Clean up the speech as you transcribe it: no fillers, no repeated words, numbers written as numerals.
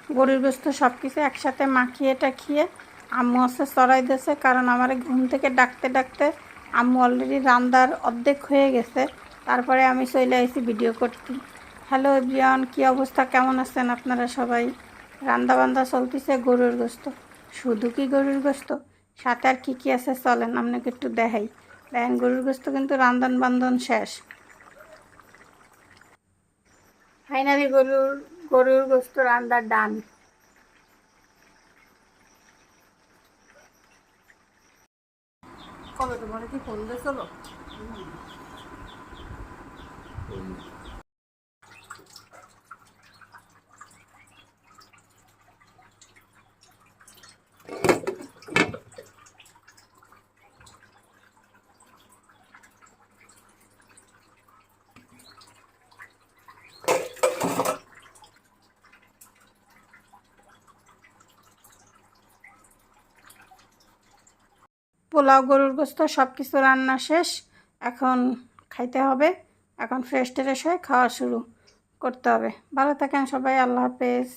গরুর গোস্ত সব কিছু একসাথে মাখিয়ে টাখিয়ে আম্মু আছে চড়াই দিয়েছে, কারণ আমার ঘুম থেকে ডাকতে ডাকতে আম্মু অলরেডি রান্নার অর্ধেক হয়ে গেছে। তারপরে আমি চলে আসি ভিডিও করতে। হ্যালো এভরিওয়ান, কী অবস্থা, কেমন আছেন আপনারা সবাই? রান্না বান্না চলতেছে গরুর গোস্ত। শুধু কি গরুর গোস্ত, সাথে আর কী কী আছে চলেন আপনাকে একটু দেখাই। দেখেন গরুর গোস্ত কিন্তু রান্ধন বান্ধন শেষ। ফাইনালি গরুর গোস্ত রান্না ডান। কবে তোমার কি ফোন দিয়েছিল? পোলাও গরুর গোস্ত সব কিছু রান্না শেষ, এখন খাইতে হবে। এখন ফ্রেশ ট্রেশ হয়ে খাওয়া শুরু করতে হবে। ভালো থাকেন সবাই, আল্লাহ হাফেজ।